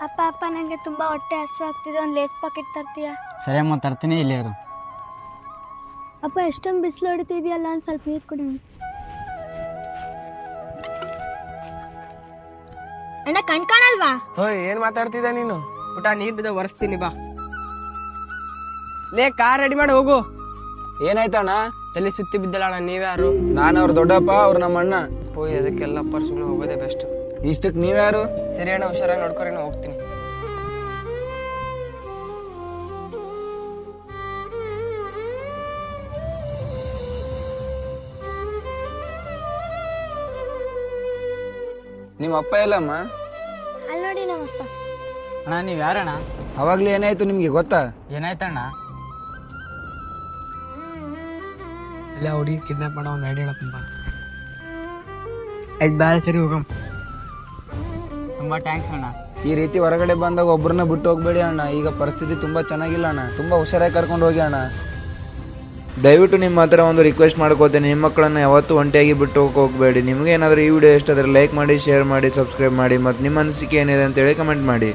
ಅಪ್ಪ ಅಪ್ಪ ನನಗೆ ತುಂಬ ಹೊಟ್ಟೆ ಹಸು ಆಗ್ತಿದೆ, ಒಂದು ಲೇಸ್ ಪಾಕೆಟ್ ತರ್ತೀಯಾ? ಸರಿ ಅಮ್ಮ ತರ್ತೀನಿ, ಇಲ್ಲೇ ಇರು. ಅಪ್ಪ ಎಷ್ಟೊಂದು ಬಿಸಿಲು ಹೊಡಿತಿದೆಯಲ್ಲ, ಒಂದು ಸ್ವಲ್ಪ ನೀರು ಕೊಡಿ. ಅಣ್ಣ ಕಾಣಲ್ವಾ? ಹೋಯ್ ಏನ್ ಮಾತಾಡ್ತಿದ್ದ ನೀನು? ಊಟ ನೀರ್ ಬಿದ್ದ ಒರೆಸ್ತೀನಿ ಬಾ. ಲೇ ಕಾರ್ ರೆಡಿ ಮಾಡಿ ಹೋಗು. ಏನಾಯ್ತಣ್ಣ? ಎಲ್ಲಿ ಸುತ್ತಿ ಬಿದ್ದಲ್ಲ ಅಣ್ಣ, ನೀವ್ಯಾರು? ನಾನು ಅವ್ರ ದೊಡ್ಡಪ್ಪ, ಅವ್ರು ನಮ್ಮ ಅಣ್ಣ. ಹೋಯ್ ಅದಕ್ಕೆಲ್ಲ ಸುಮ್ಮನೆ ಹೋಗೋದೇ ಬೆಸ್ಟ್. ಇಷ್ಟಕ್ಕೆ ನೀವ್ಯಾರು? ಸರಿ ಅಣ್ಣ, ಹುಷಾರಾಗಿ ನೋಡ್ಕೊರಿ, ನಾ ಹೋಗ್ತೀನಿ. ನಿಮ್ಮ ಅಪ್ಪ ಎಲ್ಲಮ್ಮ? ಅಲ್ಲಿ ನೋಡಿ ನಮ್ಮಪ್ಪ. ಅಣ್ಣ ನೀವು ಯಾರಣ್ಣ? ಅವಾಗ್ಲೇ ಏನಾಯ್ತು ನಿಮ್ಗೆ ಗೊತ್ತಾ? ಏನಾಯ್ತಣ್ಣ? ಎಲ್ಲ ಹುಡುಗಿ ಕಿಡ್ನಾಪ್ ಮಾಡೋ ಒಂದು ಐಡಿಯಾ ಹೇಳಪ್ಪ. ಆಯ್ತು ಬೇರೆ, ಸರಿ ಹೋಗಮ್. ತುಂಬ ಥ್ಯಾಂಕ್ಸ್ ಅಣ್ಣ. ಈ ರೀತಿ ಹೊರಗಡೆ ಬಂದಾಗ ಒಬ್ಬರನ್ನ ಬಿಟ್ಟು ಹೋಗ್ಬೇಡಿ ಅಣ್ಣ. ಈಗ ಪರಿಸ್ಥಿತಿ ತುಂಬಾ ಚೆನ್ನಾಗಿಲ್ಲ ಅಣ್ಣ, ತುಂಬಾ ಹುಷಾರಾಗಿ ಕರ್ಕೊಂಡು ಹೋಗಿ ಅಣ್ಣ. ದಯವಿಟ್ಟು ನಿಮ್ಮ ಹತ್ರ ಒಂದು ರಿಕ್ವೆಸ್ಟ್ ಮಾಡ್ಕೋತೇನೆ, ನಿಮ್ಮ ಮಕ್ಕಳನ್ನ ಯಾವತ್ತೂ ಒಂಟಿಯಾಗಿ ಬಿಟ್ಟು ಹೋಗಬೇಡಿ. ನಿಮಗೆ ಏನಾದರೂ ಈ ವಿಡಿಯೋ ಇಷ್ಟ ಆದರೆ ಲೈಕ್ ಮಾಡಿ, ಶೇರ್ ಮಾಡಿ, ಸಬ್ಸ್ಕ್ರೈಬ್ ಮಾಡಿ, ಮತ್ತು ನಿಮ್ಮ ಅನಿಸಿಕೆ ಏನಿದೆ ಅಂತೇಳಿ ಕಮೆಂಟ್ ಮಾಡಿ.